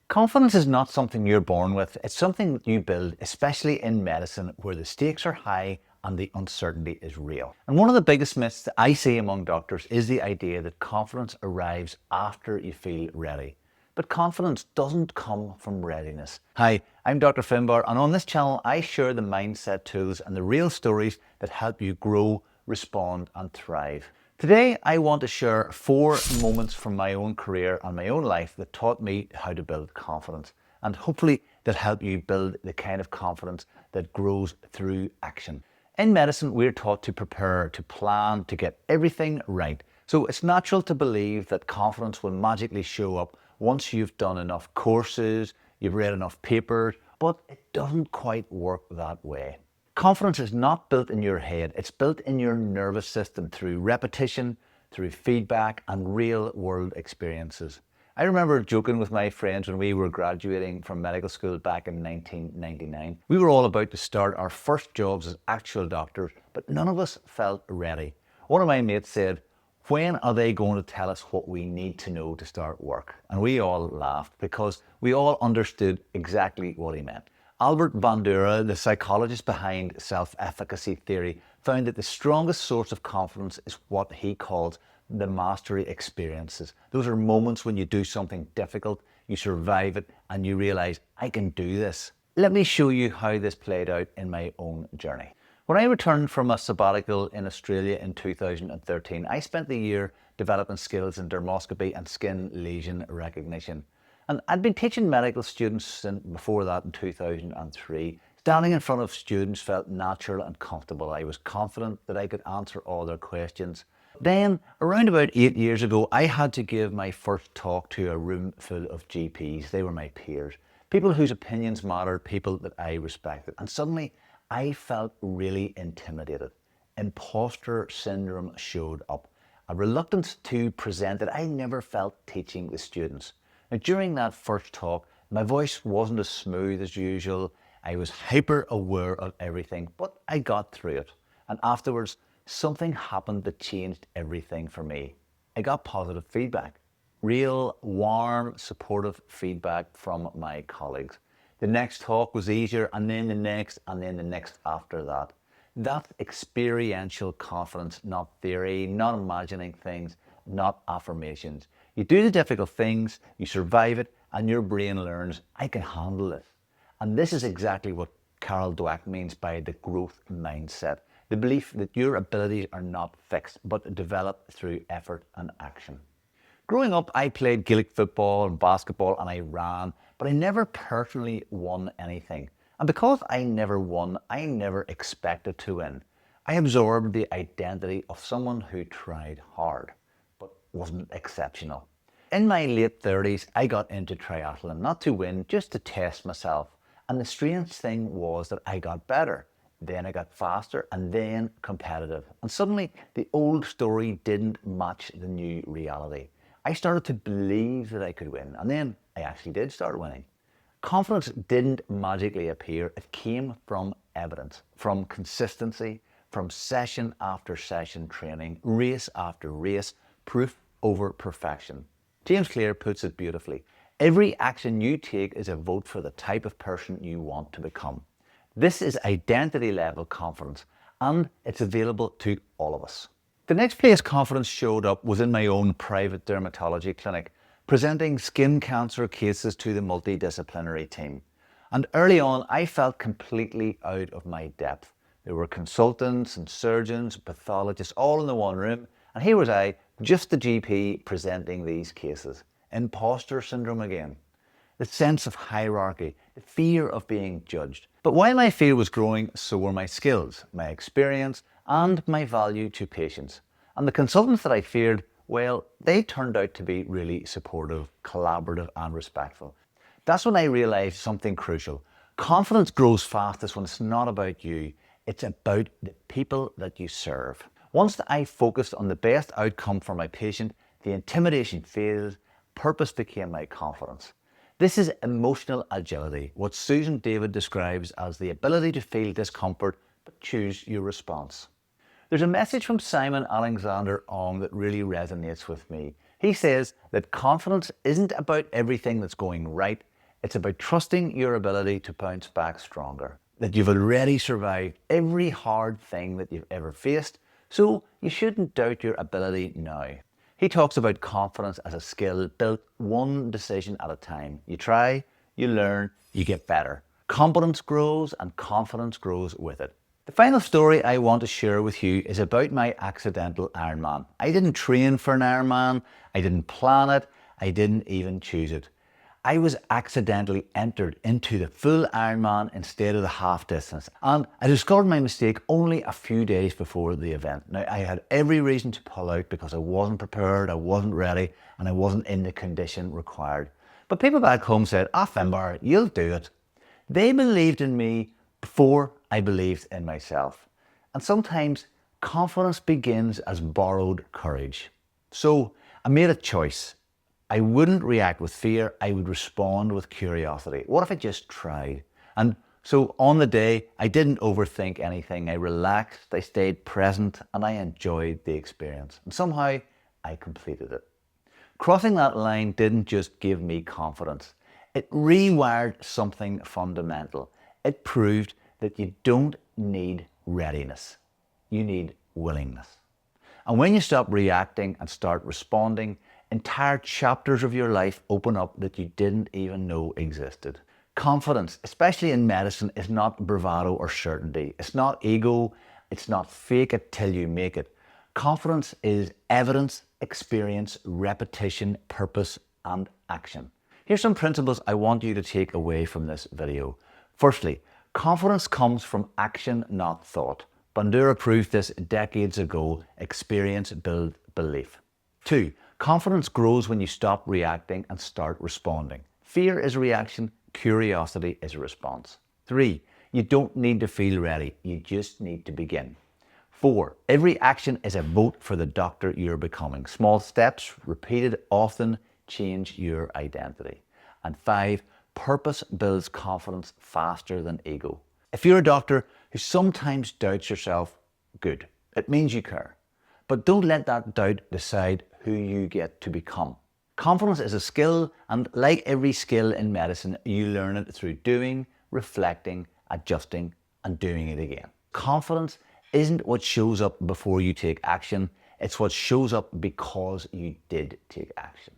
Confidence is not something you're born with, it's something that you build, especially in medicine where the stakes are high and the uncertainty is real. And one of the biggest myths that I see among doctors is the idea that confidence arrives after you feel ready. But confidence doesn't come from readiness. Hi, I'm Dr. Finbar, and on this channel I share the mindset tools and the real stories that help you grow, respond and thrive. Today I want to share 4 moments from my own career and my own life that taught me how to build confidence, and hopefully that help you build the kind of confidence that grows through action. In medicine, we're taught to prepare, to plan, to get everything right. So it's natural to believe that confidence will magically show up once you've done enough courses, you've read enough papers, but it doesn't quite work that way. Confidence is not built in your head, it's built in your nervous system through repetition, through feedback and real world experiences. I remember joking with my friends when we were graduating from medical school back in 1999. We were all about to start our first jobs as actual doctors, but none of us felt ready. One of my mates said, "When are they going to tell us what we need to know to start work?" And we all laughed because we all understood exactly what he meant. Albert Bandura, the psychologist behind self-efficacy theory, found that the strongest source of confidence is what he calls the mastery experiences. Those are moments when you do something difficult, you survive it, and you realize, I can do this. Let me show you how this played out in my own journey. When I returned from a sabbatical in Australia in 2013, I spent the year developing skills in dermoscopy and skin lesion recognition. And I'd been teaching medical students since before that in 2003. Standing in front of students felt natural and comfortable. I was confident that I could answer all their questions. Then, around about 8 years ago, I had to give my first talk to a room full of GPs. They were my peers, people whose opinions mattered, people that I respected. And suddenly, I felt really intimidated. Imposter syndrome showed up. A reluctance to present that I never felt teaching the students. Now, during that first talk, my voice wasn't as smooth as usual. I was hyper aware of everything, but I got through it. And afterwards, something happened that changed everything for me. I got positive feedback, real, warm, supportive feedback from my colleagues. The next talk was easier, and then the next, and then the next after that. That experiential confidence, not theory, not imagining things, not affirmations. You do the difficult things, you survive it, and your brain learns, I can handle this. And this is exactly what Dweck means by the growth mindset. The belief that your abilities are not fixed, but developed through effort and action. Growing up, I played Gaelic football and basketball and I ran, but I never personally won anything. And because I never won, I never expected to win. I absorbed the identity of someone who tried hard, but wasn't exceptional. In my late 30s, I got into triathlon, not to win, just to test myself. And the strange thing was that I got better. Then I got faster and then competitive. And suddenly the old story didn't match the new reality. I started to believe that I could win, and then I actually did start winning. Confidence didn't magically appear. It came from evidence, from consistency, from session after session training, race after race, proof over perfection. James Clear puts it beautifully. Every action you take is a vote for the type of person you want to become. This is identity level confidence, and it's available to all of us. The next place confidence showed up was in my own private dermatology clinic, presenting skin cancer cases to the multidisciplinary team. And early on, I felt completely out of my depth. There were consultants and surgeons, pathologists, all in the one room, and here was I, just the GP presenting these cases. Imposter syndrome again. The sense of hierarchy, the fear of being judged. But while my fear was growing, so were my skills, my experience, and my value to patients. And the consultants that I feared, well, they turned out to be really supportive, collaborative, and respectful. That's when I realized something crucial. Confidence grows fastest when it's not about you, it's about the people that you serve. Once I focused on the best outcome for my patient, the intimidation faded, purpose became my confidence. This is emotional agility, what Susan David describes as the ability to feel discomfort but choose your response. There's a message from Simon Alexander Ong that really resonates with me. He says that confidence isn't about everything that's going right, It's about trusting your ability to bounce back stronger, that you've already survived every hard thing that you've ever faced, so you shouldn't doubt your ability now. He talks about confidence as a skill built one decision at a time. You try, you learn, you get better. Competence grows and confidence grows with it. The final story I want to share with you is about my accidental Ironman. I didn't train for an Ironman, I didn't plan it, I didn't even choose it. I was accidentally entered into the full Ironman instead of the half distance, and I discovered my mistake only a few days before the event. Now, I had every reason to pull out because I wasn't prepared, I wasn't ready, and I wasn't in the condition required. But people back home said, Finbar, you'll do it. They believed in me before I believed in myself. And sometimes confidence begins as borrowed courage. So I made a choice. I wouldn't react with fear, I would respond with curiosity. What if I just tried? And so on the day, I didn't overthink anything. I relaxed, I stayed present, and I enjoyed the experience. And somehow I completed it. Crossing that line didn't just give me confidence. It rewired something fundamental. It proved that you don't need readiness. You need willingness. And when you stop reacting and start responding, entire chapters of your life open up that you didn't even know existed. Confidence, especially in medicine, is not bravado or certainty. It's not ego. It's not fake it till you make it. Confidence is evidence, experience, repetition, purpose, and action. Here's some principles I want you to take away from this video. Firstly, confidence comes from action, not thought. Bandura proved this decades ago. Experience builds belief. 2. Confidence grows when you stop reacting and start responding. Fear is a reaction, curiosity is a response. 3. You don't need to feel ready, you just need to begin. 4. Every action is a vote for the doctor you're becoming. Small steps, repeated often, change your identity. And 5. Purpose builds confidence faster than ego. If you're a doctor who sometimes doubts yourself, good. It means you care. But don't let that doubt decide who you get to become. Confidence is a skill, and like every skill in medicine, you learn it through doing, reflecting, adjusting, and doing it again. Confidence isn't what shows up before you take action, it's what shows up because you did take action.